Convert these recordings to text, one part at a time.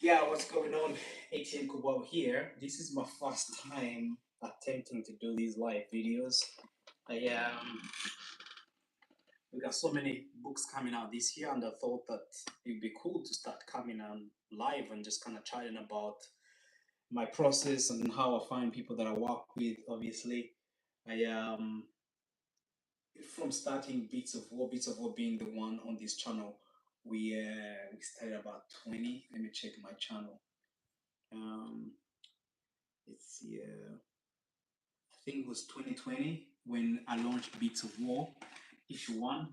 Yeah, what's going on? Etienne Kubwabo here. This is my first time attempting to do these live videos. I We got so many books coming out this year, and I thought that it'd be cool to start coming on live and just kind of chatting about my process and how I find people that I work with. Obviously, I from starting Beats of War being the one on this channel, we started about 20. Let me check my channel. Um, it's yeah. I think it was 2020 when I launched Beats of War issue one,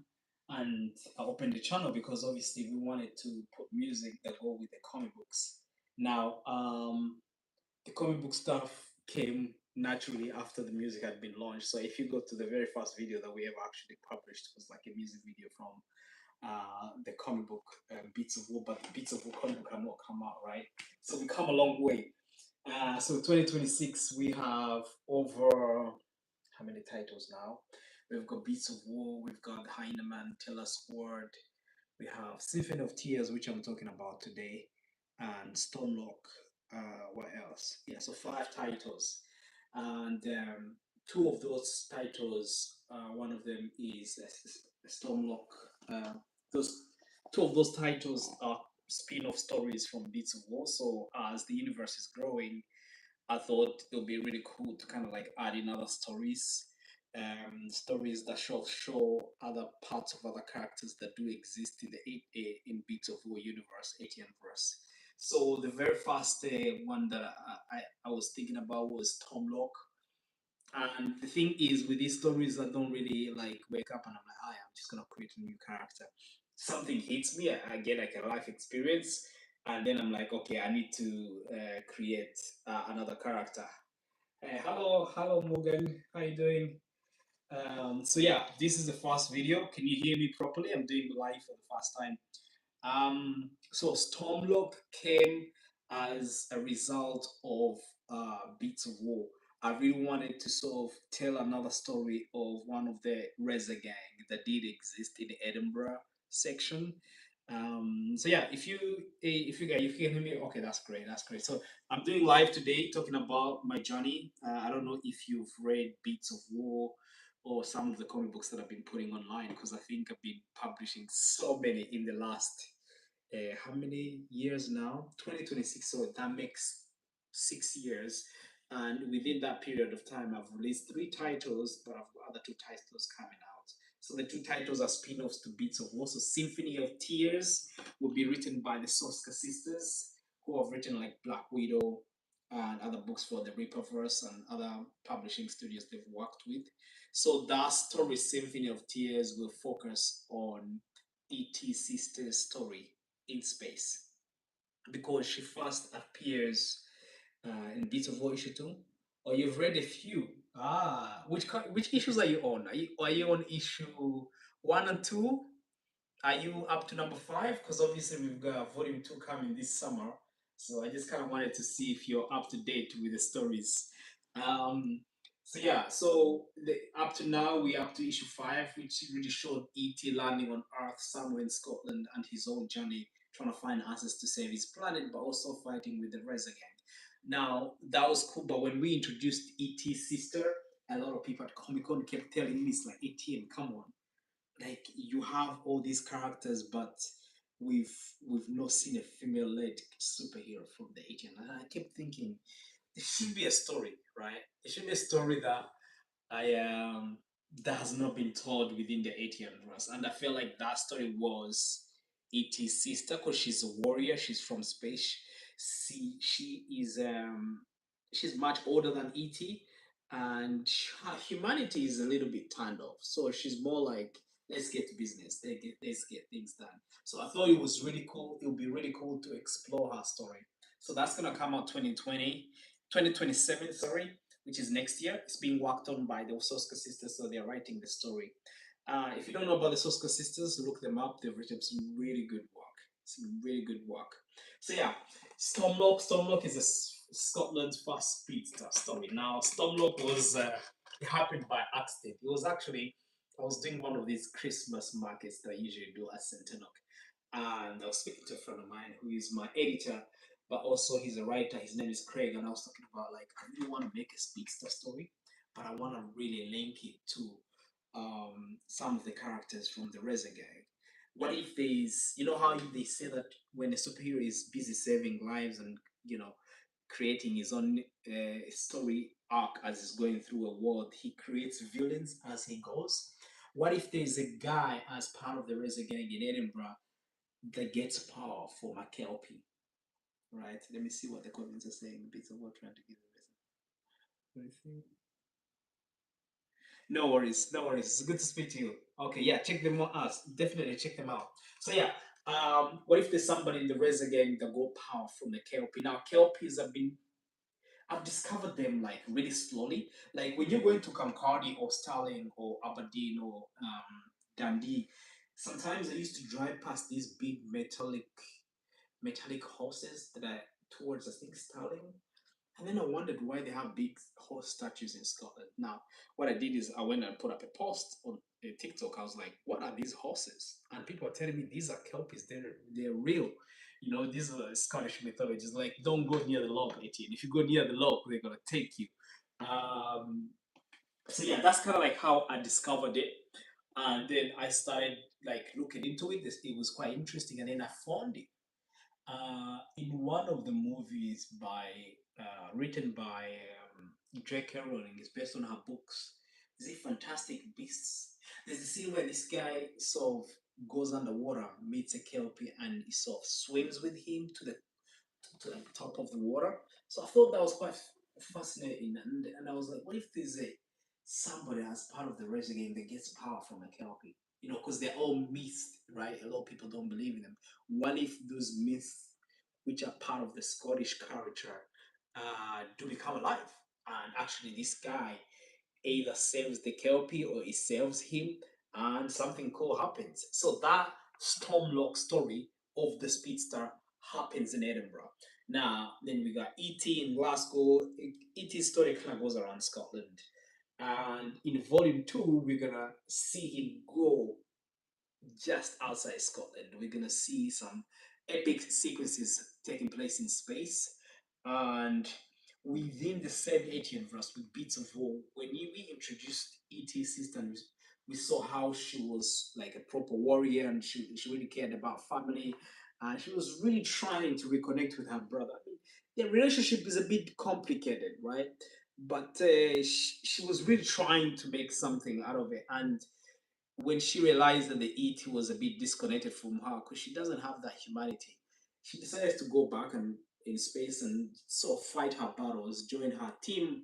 and I opened the channel because obviously we wanted to put music that go with the comic books. Now, the comic book stuff came naturally after the music had been launched. So if you go to the very first video that we ever actually published, it was like a music video from the comic book Beats of War, but the Beats of War comic book had not come out, right? So we come a long way. So 2026, we have over how many titles now? We've got Beats of War, we've got Heinemann, Teller's Word, we have Symphony of Tears, which I'm talking about today, and Stormlock. What else? Yeah, so five titles, and two of those titles, one of them is Stormlock. Those two of those titles are spin-off stories from Beats of War. So as the universe is growing, I thought it would be really cool to kind of like add in other stories, stories that show other parts of other characters that do exist in the in Beats of War universe, Etianverse. So the very first one that I was thinking about was Tom Locke. And the thing is, with these stories, I don't really like wake up and I'm like, I'm just gonna create a new character. Something hits me, I get like a life experience, and then I'm like, okay, I need to create another character. Hello, Morgan. How you doing? So yeah, this is the first video. Can you hear me properly? I'm doing live for the first time. So Stormlock came as a result of Beats of War. I really wanted to sort of tell another story of one of the Reza gang that did exist in the Edinburgh section. So yeah, if you can hear me, okay, that's great, that's great. So I'm doing live today, talking about my journey. I don't know if you've read Beats of War or some of the comic books that I've been putting online, because I think I've been publishing so many in the last how many years now? 2026. So that makes 6 years. And within that period of time, I've released three titles, but I've got other two titles coming out. So the two titles are spin-offs to Beats of War. So Symphony of Tears will be written by the Soska Sisters, who have written like Black Widow and other books for the Reaperverse and other publishing studios they've worked with. So that story, Symphony of Tears, will focus on E.T. sister's story in space because she first appears in Beats of War issue 2, or you've read a few. Which issues are you on? Are you on issue 1 and 2? Are you up to number 5? Because obviously we've got volume 2 coming this summer. So I just kind of wanted to see if you're up to date with the stories. Um, so yeah, so up to now we're up to issue 5, which really showed E.T. landing on Earth somewhere in Scotland and his own journey trying to find answers to save his planet, but also fighting with the Reza gang. Now that was cool, but when we introduced E.T.'s sister, a lot of people at Comic Con kept telling me, "It's like Etienne, come on, like you have all these characters, but we've not seen a female-led superhero from the Etienne." And I kept thinking there should be a story, right? There should be a story that I that has not been told within the Etianverse, and I feel like that story was E.T.'s sister because she's a warrior. She's from space. She is she's much older than E.T. and her humanity is a little bit turned off. So she's more like, let's get to business. Let's get things done. So I thought it was really cool. It would be really cool to explore her story. So that's gonna come out 2027, sorry, which is next year. It's being worked on by the Soska Sisters, so they're writing the story. If you don't know about the Soska Sisters, look them up. They've written some really good work. Some really good work. So yeah, Stormlock. Stormlock is Scotland's first speedster story. Now, Stormlock was it happened by accident. It was actually I was doing one of these Christmas markets that I usually do at Centenock, and I was speaking to a friend of mine who is my editor but also he's a writer. His name is Craig, and I was talking about like I really want to make a speedster story, but I want to really link it to some of the characters from the Reza gang. What if there's, you know how they say that when a superhero is busy saving lives and you know creating his own story arc as he's going through a world, he creates villains as he goes. What if there's a guy as part of the Reza gang in Edinburgh that gets power from a Kelpie? Right. Let me see what the comments are saying. Bits of what trying to give the reason. No worries, no worries. It's good to speak to you. Okay, yeah, check them out. Definitely check them out. So yeah, what if there's somebody in the Reza gang that got power from the Kelpie? Now Kelpies have been I've discovered them like really slowly. Like when you're going to Kamkardi or Stirling or Aberdeen or Dundee, sometimes I used to drive past these big metallic horses that are towards I think Stirling. And then I wondered why they have big horse statues in Scotland. Now, what I did is I went and put up a post on TikTok. I was like, "What are these horses?" And people are telling me these are kelpies. They're real. You know, these are Scottish mythology. It's like, don't go near the log, Etienne. If you go near the log, they're gonna take you. Um, so yeah, that's kind of like how I discovered it, and then I started like looking into it. It was quite interesting, and then I found it in one of the movies written by J.K. Rowling. It's based on her books. Is it Fantastic Beasts? There's a scene where this guy sort of goes underwater, meets a kelpie, and he sort of swims with him to the top of the water. So I thought that was quite fascinating, and I was like, what if there's a somebody as part of the racing game that gets power from a kelpie? You know, because they're all myths, right? A lot of people don't believe in them. What if those myths, which are part of the Scottish culture, do become alive? And actually, this guy either saves the Kelpie or he saves him, and something cool happens. So that Stormlock story of the Speedster happens in Edinburgh. Now, then we got E.T. in Glasgow. E.T.'s story kind of goes around Scotland. And in volume two, we're gonna see him go just outside Scotland. We're gonna see some epic sequences taking place in space, and within the same Etianverse with bits of war. When we introduced ET systems, we saw how she was like a proper warrior, and she really cared about family, and she was really trying to reconnect with her brother. I mean, their relationship is a bit complicated, right? But she was really trying to make something out of it, and when she realized that the ET was a bit disconnected from her because she doesn't have that humanity, she decided to go back and in space and sort of fight her battles, join her team,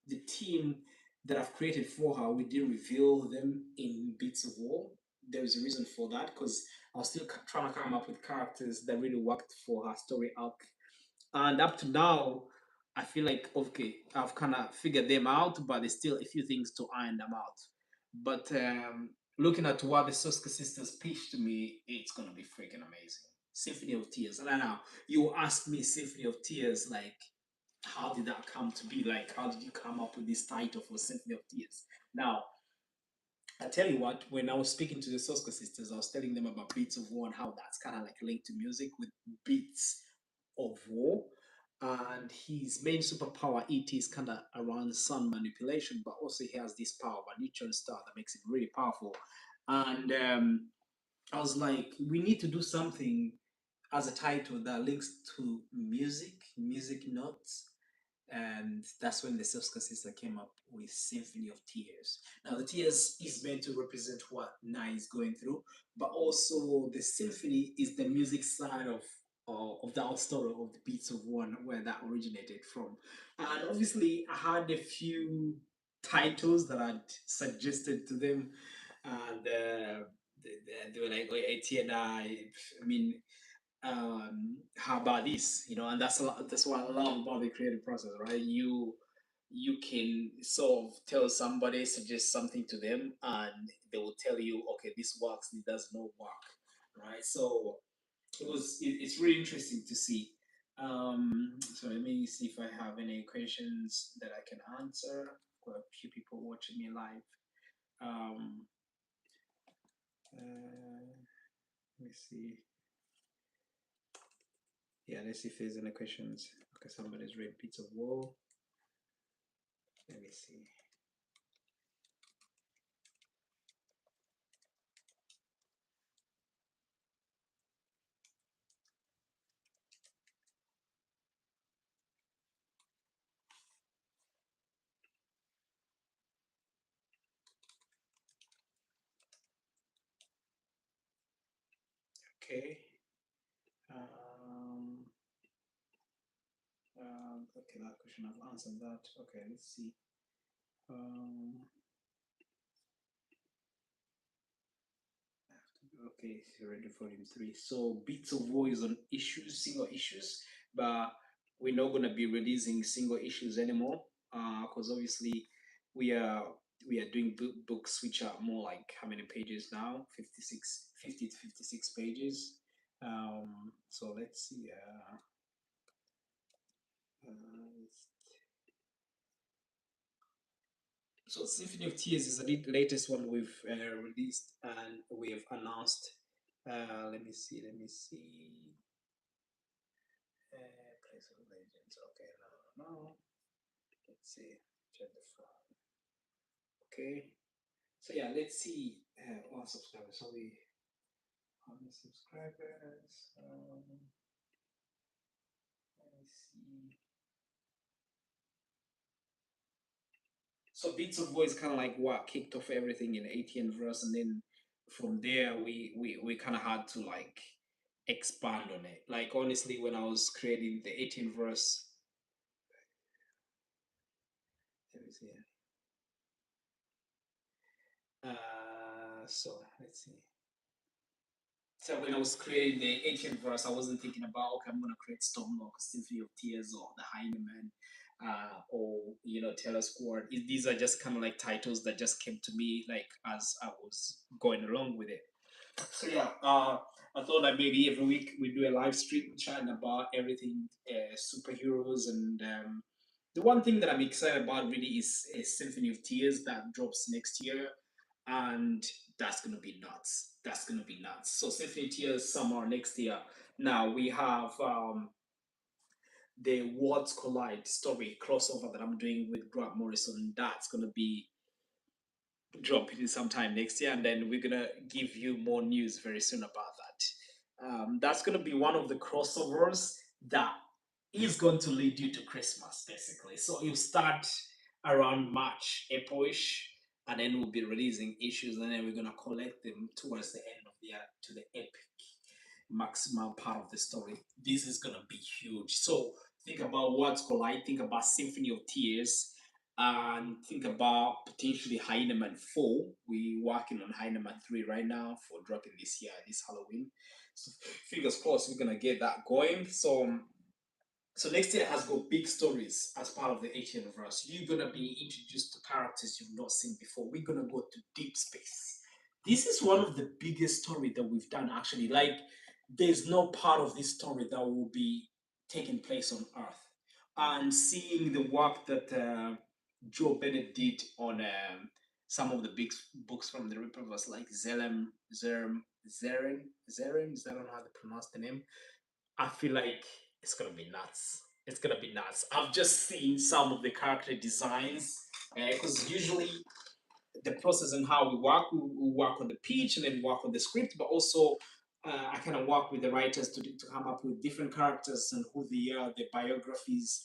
the team that I've created for her. We didn't reveal them in Bits of War. There was a reason for that because I was still trying to come up with characters that really worked for her story arc, and up to now I feel like okay, I've kind of figured them out, but there's still a few things to iron them out. But looking at what the Soska Sisters pitched to me, it's gonna be freaking amazing. Symphony of Tears. And I know you asked me Symphony of Tears, like how did that come to be? Like how did you come up with this title for Symphony of Tears? Now I tell you what, when I was speaking to the Soska Sisters, I was telling them about Beats of War and how that's kind of like linked to music with Beats of War. And his main superpower, it is kind of around sun manipulation, but also he has this power of a neutron star that makes it really powerful. And I was like, we need to do something as a title that links to music notes, and that's when the Soska sister came up with Symphony of Tears. Now, the tears is meant to represent what Na is going through, but also the symphony is the music side of that story of the Beats of One, where that originated from. And obviously, I had a few titles that I'd suggested to them, and they were like, "Oh, Etienne, I mean, how about this, you know?" And that's what I love about the creative process, right? You can sort of tell somebody, suggest something to them, and they will tell you, okay, this works, it does not work, right? So it's really interesting to see. So let me see if I have any questions that I can answer. Got a few people watching me live. um uh, let me see. Yeah, let's see if there's any questions. Okay, somebody's read Beats of War. Let me see. Okay. Um, okay, that question I've answered that. Okay, let's see. Um, okay, so ready for volume 3. So Beats of War is on issues, single issues, but we're not gonna be releasing single issues anymore. Because obviously we are we are doing books which are more like how many pages now? 56, 50 to 56 pages. So let's see. Uh, so Symphony of Tears is the latest one we've released and we've announced. Let me see. Let me see. Place of Legends. Okay, no. Let's see. Check the file. Okay. So yeah, let's see. One subscribers. So we how many subscribers? Let me see. So Beats of War is kind of like what kicked off everything in Etianverse, and then from there we kind of had to like expand on it. Like honestly, when I was creating the Etianverse, let me see. So let's see. So when I was creating the ancient verse, I wasn't thinking about okay, I'm gonna create Stormlock, Symphony of Tears, or the Heineman, or Taylor Squad. These are just kind of like titles that just came to me like as I was going along with it. So yeah, I thought that maybe every week we do a live stream chatting about everything superheroes and the one thing that I'm excited about really is a Symphony of Tears that drops next year, and that's gonna be nuts. That's gonna be nuts. So Symphony of Tears summer next year. Now we have the Worlds Collide story crossover that I'm doing with Grant Morrison. That's gonna be dropping sometime next year, and then we're gonna give you more news very soon about that. That's gonna be one of the crossovers that is going to lead you to Christmas, basically. So you start around March, Aprilish, and then we'll be releasing issues, and then we're gonna collect them towards the end of the year to the epic maximum part of the story. This is gonna be huge. So think about what's collide, think about Symphony of Tears, and think about potentially Heineman 4. We're working on Heineman 3 right now for dropping this year, this Halloween. So fingers crossed we're gonna get that going. So next year has got big stories as part of the Etianverse. You're gonna be introduced to characters you've not seen before. We're gonna go to deep space. This is one of the biggest story that we've done actually. Like there's no part of this story that will be taking place on Earth. And seeing the work that Joe Bennett did on some of the big books from the Reapers, like Zeren, I don't know how to pronounce the name. I feel like it's gonna be nuts. It's gonna be nuts. I've just seen some of the character designs because usually the process and how we work on the pitch and then work on the script, but also I kind of work with the writers to come up with different characters and who they are, their biographies,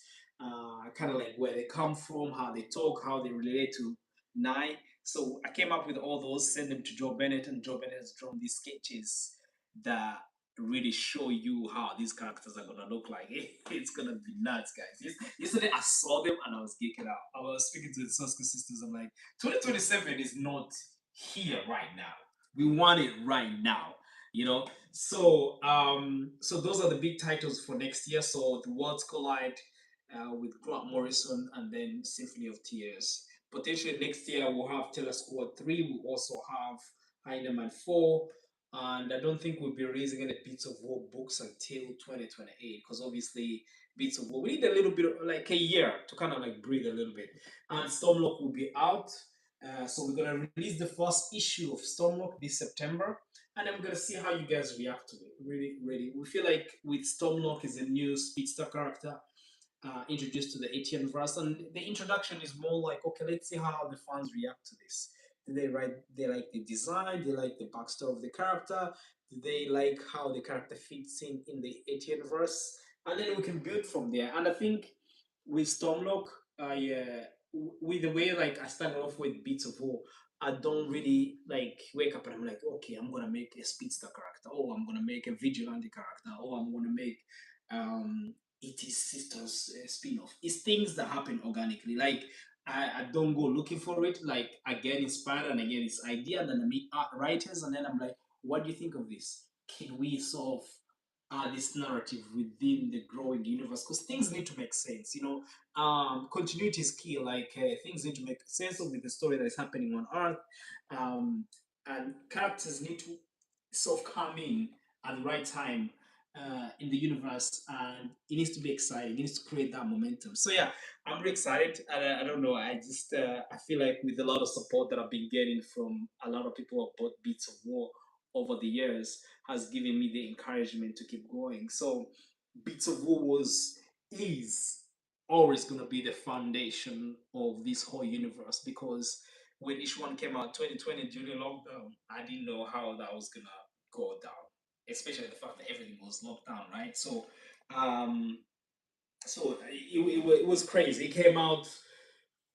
kind of like where they come from, how they talk, how they relate to Nye. So I came up with all those, send them to Joe Bennett, and Joe Bennett has drawn these sketches that really show you how these characters are gonna look like. It's gonna be nuts, guys. Yesterday I saw them and I was geeking out. I was speaking to the Soska Sisters. I'm like, 2027 is not here right now. We want it right now, you know. So those are the big titles for next year. So the Worlds Collide with Grant Morrison, and then Symphony of Tears. Potentially next year we'll have Taylor Squad 3. We'll also have Heineman 4. And I don't think we'll be releasing any Beats of War books until 2028, because obviously Beats of War, we need a little bit of like a year to kind of like breathe a little bit. And Stormlock will be out. So we're gonna release the first issue of Stormlock this September, and I'm gonna see how you guys react to it. Really, really. We feel like with Stormlock is a new speedster character introduced to the Etianverse, and the introduction is more like, okay, let's see how the fans react to this. Do they write? They like the design? They like the backstory of the character? Do they like how the character fits in the Etianverse? And then we can build from there. And I think with Stormlock, with the way like I started off with Beats of War, I don't really like wake up and I'm like, okay, I'm gonna make a speedster character, or I'm gonna make a vigilante character, or I'm gonna make it is sisters spin-off. It's things that happen organically. Like I don't go looking for it. Like I get inspired and I get this idea, and then I meet art writers, and then I'm like, what do you think of this? Can we solve this narrative within the growing universe? Because things need to make sense. Continuity is key. Like things need to make sense with the story that is happening on Earth, um, and characters need to sort of come in at the right time in the universe, and it needs to be exciting. It needs to create that momentum. So yeah, I'm really excited. And I don't know. I feel like with a lot of support that I've been getting from a lot of people who bought Beats of War over the years has given me the encouragement to keep going. So Beats of War was is always gonna be the foundation of this whole universe because when each one came out 2020 during lockdown, I didn't know how that was gonna go down, especially the fact that everything was locked down, right? Um, it was crazy. It came out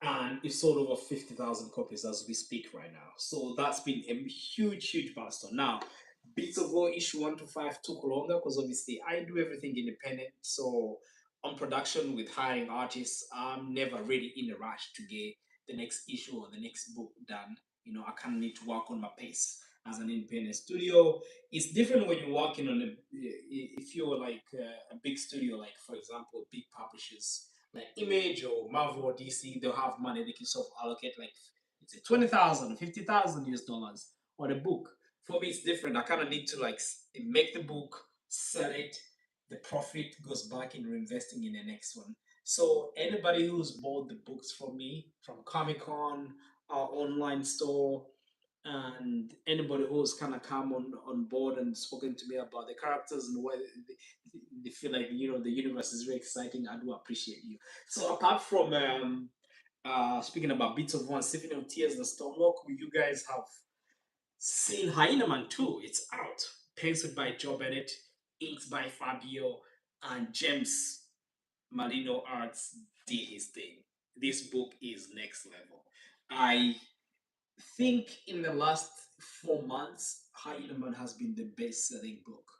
and it sold over 50,000 copies as we speak right now. So that's been a huge, huge milestone. Now, Beats of War issue 1 to 5 took longer because obviously I do everything independent. So on production with hiring artists, I'm never really in a rush to get the next issue or the next book done. I kind of need to work on my pace as an independent studio. It's different when you're working on if you're like a big studio, like for example, big publishers like Image or Marvel or DC, they'll have money they can sort of allocate like it's a 20,000, 50,000 US dollars on a book. For me, it's different. I kind of need to like make the book, sell it, the profit goes back in reinvesting in the next one. So anybody who's bought the books from me from Comic Con, our online store, and anybody who's kind of come on board and spoken to me about the characters and why they feel like the universe is very exciting, I do appreciate you. So apart from speaking about Bits of One, Symphony of Tears and Stormlock, you guys have seen Hyena Man 2. It's out. Penciled by Joe Bennett, inked by Fabio, and James Marino Arts did his thing. This book is next level. I think in the last 4 months, Hyena Man has been the best-selling book,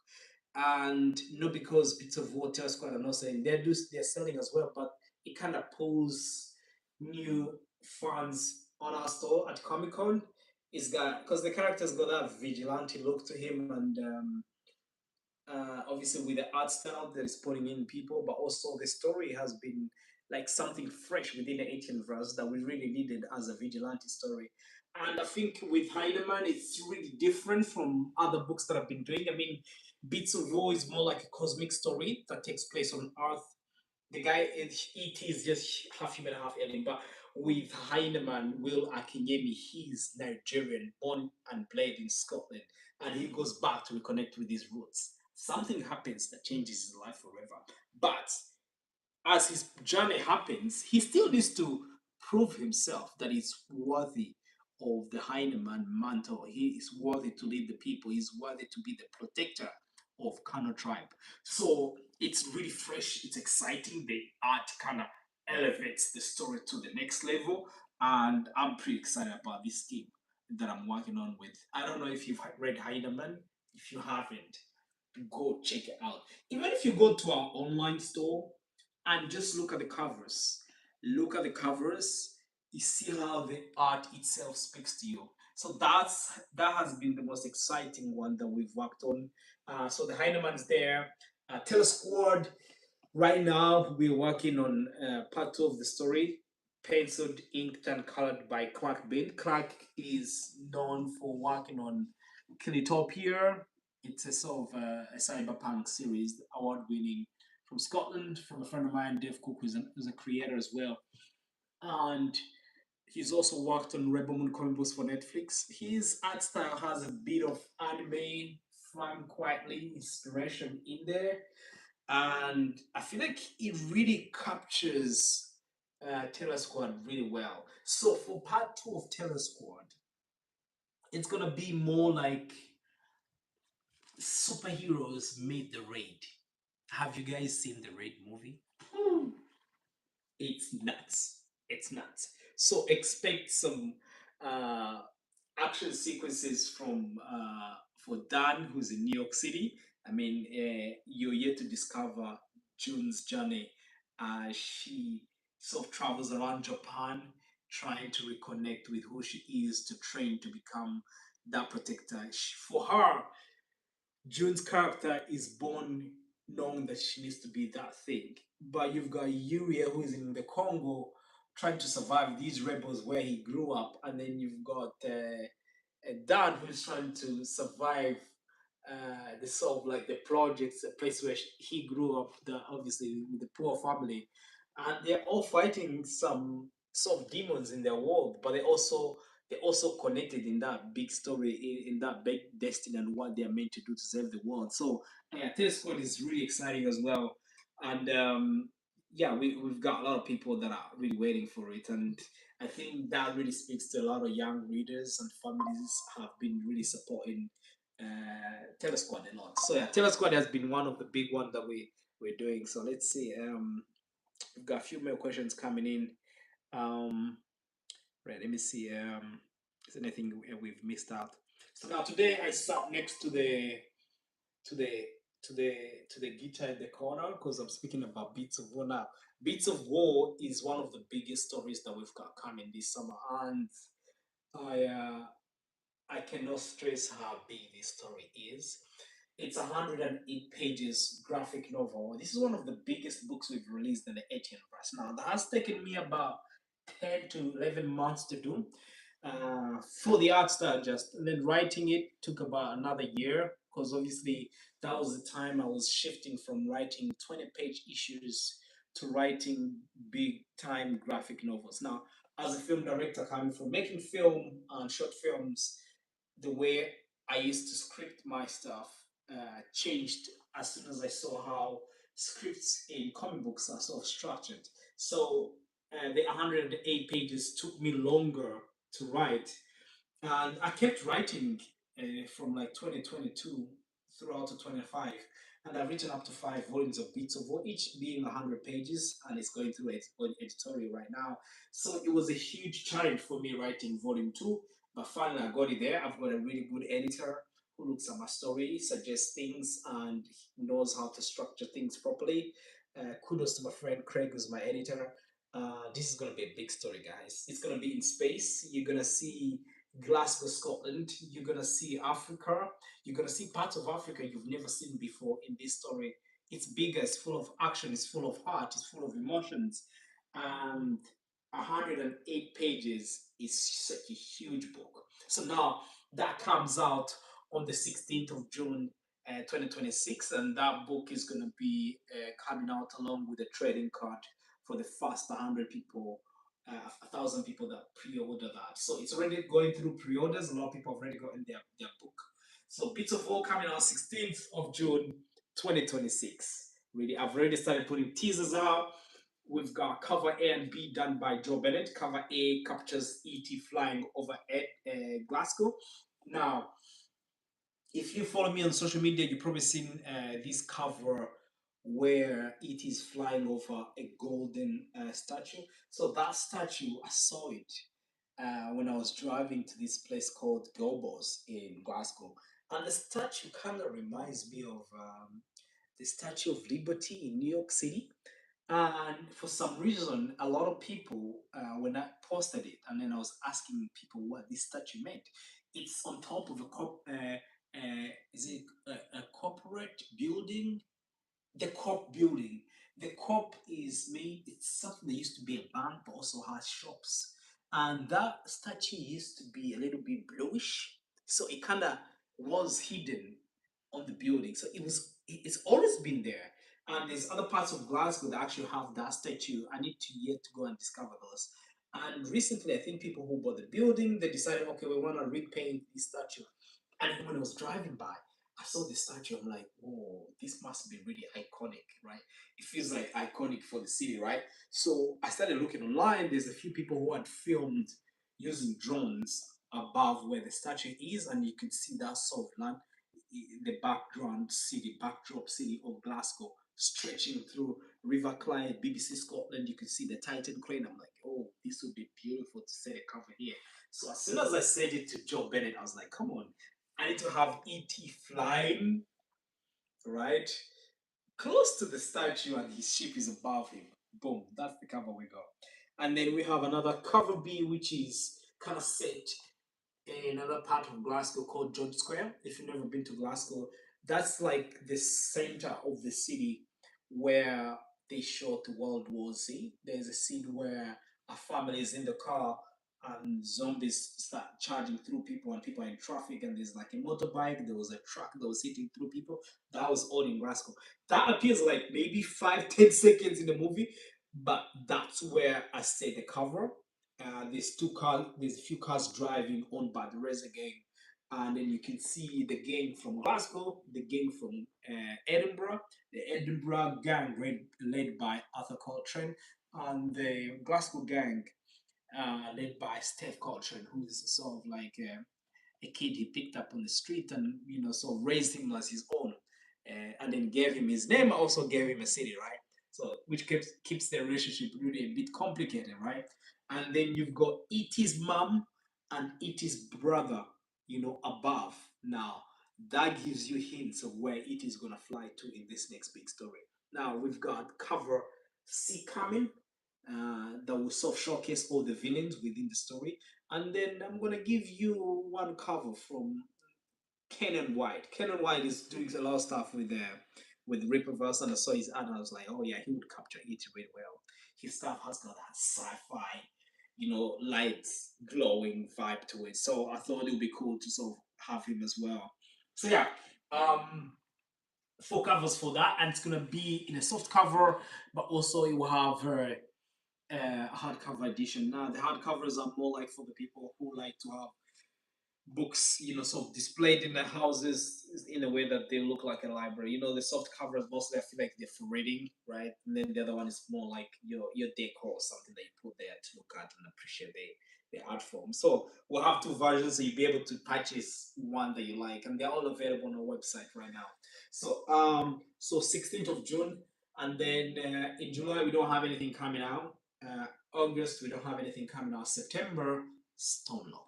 and not because Bits of War, Terror Squad are not selling. They're selling as well, but it kind of pulls new fans on our store at Comic Con. Is that because the character's got that vigilante look to him, and obviously with the art style that is putting in people, but also the story has been like something fresh within the Etianverse that we really needed as a vigilante story. And I think with Heinemann, it's really different from other books that I've been doing. I mean, Beats of War is more like a cosmic story that takes place on Earth. The guy is ET is just half human, half alien. But with Heinemann, Will Akinyemi, he's Nigerian, born and bred in Scotland, and he goes back to reconnect with his roots. Something happens that changes his life forever. But as his journey happens, he still needs to prove himself that he's worthy of the Heinemann mantle. He is worthy to lead the people. He's worthy to be the protector of Kano tribe. So it's really fresh. It's exciting. The art kind of elevates the story to the next level, and I'm pretty excited about this team that I'm working on with. I don't know if you've read Heinemann. If you haven't, go check it out. Even if you go to our online store and just look at the covers, you see how the art itself speaks to you. So that has been the most exciting one that we've worked on. So the Heinemann's there. Telesquad, right now we're working on part two of the story, penciled, inked, and colored by Clark Bin. Clark is known for working on Kilitopia. It's a sort of a cyberpunk series, award winning from Scotland, from a friend of mine, Dave Cook, who's a creator as well. And He's also worked on Rebel Moon comic books for Netflix. His art style has a bit of anime, fun, quietly inspiration in there, and I feel like it really captures Taylor Squad really well. So for part two of Taylor Squad, it's gonna be more like superheroes made the raid. Have you guys seen the raid movie? Hmm. It's nuts. It's nuts. So expect some uh, action sequences from for Dan, who's in New York City. I mean, you're yet to discover June's journey. She sort of travels around Japan, trying to reconnect with who she is to train to become that protector. For her, June's character is born knowing that she needs to be that thing. But you've got Yuria, who is in the Congo, trying to survive these rebels where he grew up, and then you've got Dan, who's trying to survive the sort of like the projects, a place where he grew up, obviously with the poor family, and they're all fighting some sort of demons in their world, but they also connected in that big story, in that big destiny and what they are meant to do to save the world. So yeah, Taylor Squad is really exciting as well, and yeah, we've got a lot of people that are really waiting for it, and I think that really speaks to a lot of young readers and families have been really supporting Taylor Squad a lot. So yeah, Taylor Squad has been one of the big ones that we're doing. So let's see. We've got a few more questions coming in. Um, right, let me see. Is there anything we've missed out? So now today I sat next to the the the guitar in the corner because I'm speaking about Beats of War now. Beats of War is one of the biggest stories that we've got coming this summer, and I uh, I cannot stress how big this story is. It's 108 pages graphic novel. This is one of the biggest books we've released in the Etianverse. Now, that has taken me about 10 to 11 months to do for the art style just. And then writing it took about another year because obviously that was the time I was shifting from writing 20-page issues to writing big time graphic novels. Now, as a film director coming from making film and short films, the way I used to script my stuff changed as soon as I saw how scripts in comic books are sort of structured. So the 108 pages took me longer to write, and I kept writing from like 2022 throughout to 25. And I've written up to 5 volumes of Beats of War, each being 100 pages, and it's going through editorial right now. So it was a huge challenge for me writing volume 2, but finally I got it there. I've got a really good editor who looks at my story, suggests things, and knows how to structure things properly. Kudos to my friend Craig, who's my editor. This is going to be a big story, guys. It's going to be in space. You're going to see Glasgow, Scotland. You're gonna see Africa. You're gonna see parts of Africa you've never seen before in this story. It's bigger. It's full of action. It's full of heart. It's full of emotions. And 108 pages is such a huge book. So now that comes out on the 16th of June, 2026, and that book is going to be coming out along with a trading card for the first 100 people, 1,000 people that pre-order that. So it's already going through pre-orders. A lot of people have already gotten their book. So Bits of War coming out 16th of June 2026. Really, I've already started putting teasers out. We've got cover A and B done by Joe Bennett. Cover A captures ET flying over Glasgow. Now, if you follow me on social media, you've probably seen this cover where it is flying over a golden statue. So that statue, I saw it when I was driving to this place called Gobos in Glasgow. And the statue kind of reminds me of the Statue of Liberty in New York City. And for some reason, a lot of people, when I posted it, and then I was asking people what this statue meant, it's on top of is it a corporate building? The COP building. The COP is made, it's something that used to be a bank but also has shops. And that statue used to be a little bit bluish. So it kind of was hidden on the building. So it's always been there. And there's other parts of Glasgow that actually have that statue. I need to yet to go and discover those. And recently, I think people who bought the building, they decided, okay, we want to repaint this statue. And when I was driving by, I saw the statue. I'm like, whoa, this must be really iconic, right? It feels like iconic for the city, right? So I started looking online. There's a few people who had filmed using drones above where the statue is, and you could see that sort of land, the backdrop city of Glasgow, stretching through River Clyde, BBC Scotland. You could see the Titan crane. I'm like, oh, this would be beautiful to set a cover here. So as soon as I said it to Joe Bennett, I was like, come on, I need to have ET flying, right? Close to the statue, and his ship is above him. Boom, that's the cover we got. And then we have another cover B, which is kind of set in another part of Glasgow called George Square. If you've never been to Glasgow, that's like the center of the city where they shot World War Z. There's a scene where a family is in the car and zombies start charging through people and people are in traffic, and there's like a motorbike, there was a truck that was hitting through people. That was all in Glasgow. That appears like maybe 5-10 seconds in the movie, but that's where I say the cover. There's two cars, there's a few cars driving on by the Razor gang, and then you can see the gang from Glasgow, the gang from Edinburgh, the Edinburgh gang led by Arthur Coltrane, and the Glasgow gang led by Steph Coltrane, who's sort of like a kid he picked up on the street and sort of raised him as his own, and then gave him his name, also gave him a city, right? So which keeps the relationship really a bit complicated, right? And then you've got Etie's mom and Etie's brother, above. Now that gives you hints of where it is gonna fly to in this next big story. Now we've got cover C coming, that will sort of showcase all the villains within the story. And then I'm gonna give you one cover from Kenan White. Kenan White is doing a lot of stuff with Ripperverse, and I saw his ad, and I was like, oh yeah, he would capture it really well. His stuff has got that sci-fi, light, glowing vibe to it. So I thought it would be cool to sort of have him as well. So yeah, um, four covers for that, and it's gonna be in a soft cover, but also it will have hardcover edition. Now the hardcovers are more like for the people who like to have books, sort of displayed in their houses in a way that they look like a library. The soft covers mostly I feel like they're for reading, right? And then the other one is more like your decor or something that you put there to look at and appreciate the art form. So we'll have two versions, so you'll be able to purchase one that you like, and they're all available on our website right now. So 16th of June, and then in July we don't have anything coming out. August we don't have anything coming out. September, Stonelock.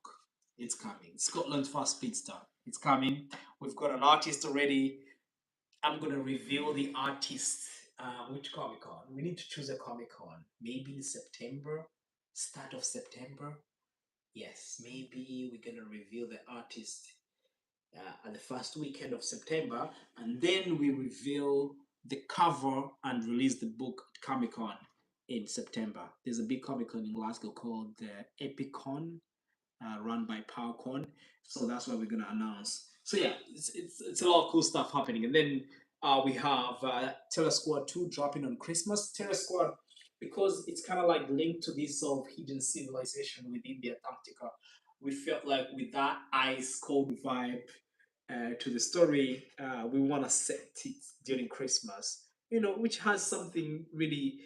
It's coming. Scotland's first speedster. It's coming. We've got an artist already. I'm gonna reveal the artist. Which Comic Con? We need to choose a Comic Con. Maybe in September, start of September. Yes, maybe we're gonna reveal the artist at the first weekend of September, and then we reveal the cover and release the book at Comic Con in September. There's a big Comic Con in Glasgow called the Epicon, run by PowerCon. So that's what we're gonna announce. So yeah, it's a lot of cool stuff happening. And then we have Terror Squad 2 dropping on Christmas. Terror Squad, because it's kind of like linked to this sort of hidden civilization within the Antarctica. We felt like with that ice cold vibe to the story, we want to set it during Christmas, which has something really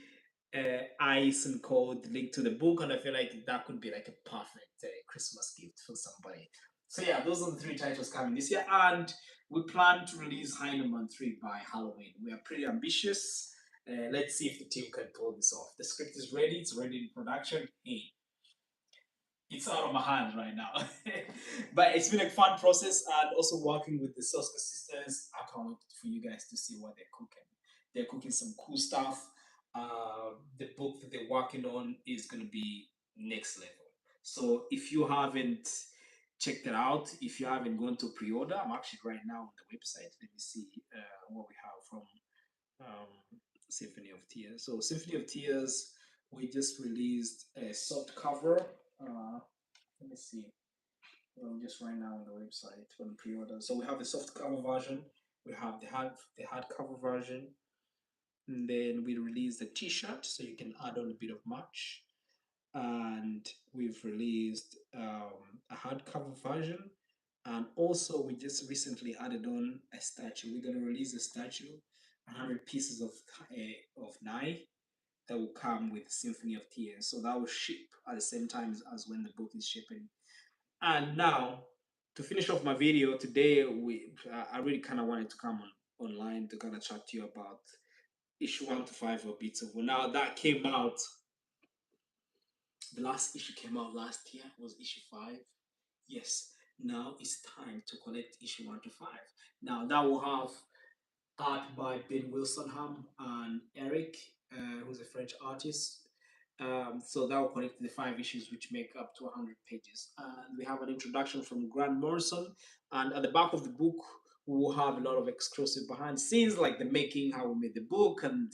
ice and cold linked to the book, and I feel like that could be like a perfect Christmas gift for somebody. So yeah, those are the three titles coming this year, and we plan to release Heinemann 3 by Halloween. We are pretty ambitious. Let's see if the team can pull this off. The script is ready, it's ready in production. Hey, it's out of my hands right now. But it's been a fun process, and also working with the Soska Sisters. I can't wait for you guys to see what they're cooking. They're cooking some cool stuff. The book that they're working on is going to be next level. So if you haven't checked it out, if you haven't gone to pre-order, I'm actually right now on the website. Let me see what we have from Symphony of Tears. So Symphony of Tears, we just released a soft cover. Let me see. Just right now on the website on pre-order. So we have the soft cover version. We have the hardcover version. And then we release the T-shirt, so you can add on a bit of merch. and we've released a hardcover version, and also we just recently added on a statue. We're gonna release a statue, 100 pieces of Nai that will come with Symphony of Tears. So that will ship at the same time as when the book is shipping. And now, to finish off my video today, I really kind of wanted to come online to kind of chat to you about issue 1 to 5 of Beats of War. Now that came out, the last issue came out last year was issue 5. Yes, now it's time to collect issue 1 to 5. Now that will have art by Ben Wilsonham and Eric, who's a French artist. So that will connect the 5 issues, which make up to 100 pages. And we have an introduction from Grant Morrison. And at the back of the book, we will have a lot of exclusive behind the scenes, like the making, how we made the book, and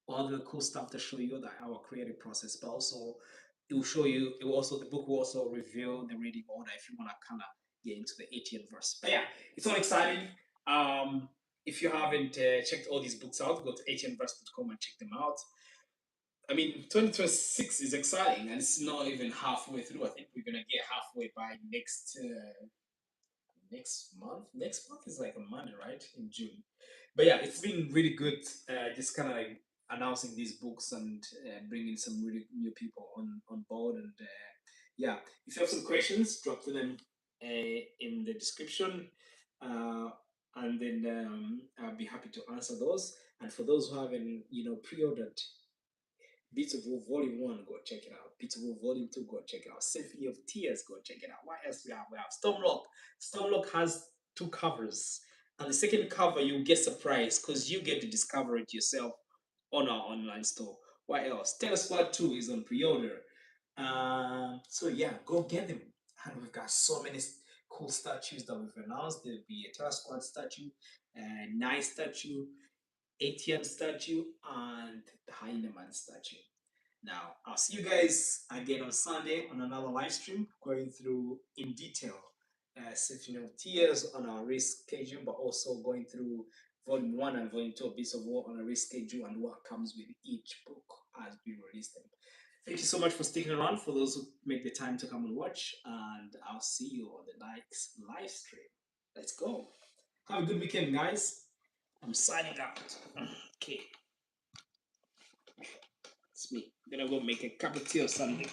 all the cool stuff to show you that our creative process. But also, it will show you. It will also, the book will also reveal the reading order if you want to kind of get into the Etianverse. But yeah, it's all exciting. If you haven't checked all these books out, go to etianverse.com and check them out. I mean, 2026 is exciting, and it's not even halfway through. I think we're gonna get halfway by next month. Next month is like a Monday, right? In June. But yeah, it's been really good. Just kind of like announcing these books and bringing some really new people on board. And yeah, if you have some questions, drop them in the description, uh, and then I'll be happy to answer those. And for those who haven't, pre-ordered Beats of War Vol.1, go check it out. Beats of War Vol.2, go check it out. Symphony of Tears, go check it out. What else we have? We have Stormlock. Stormlock has 2 covers. And the second cover, you'll get surprised because you get to discover it yourself on our online store. What else? Terror Squad 2 is on pre-order. So yeah, go get them. And we've got so many cool statues that we've announced. There'll be a Terror Squad statue, a Nice statue, Etienne statue, and the Hyena Man statue. Now, I'll see you guys again on Sunday on another live stream going through in detail Symphony of Tears on our race schedule, but also going through Volume 1 and Volume 2 of Beasts of War on a race schedule and what comes with each book as we release them. Thank you so much for sticking around, for those who make the time to come and watch, and I'll see you on the next live stream. Let's go. Have a good weekend, guys. I'm signing out. Okay. It's me. I'm gonna go make a cup of tea or something.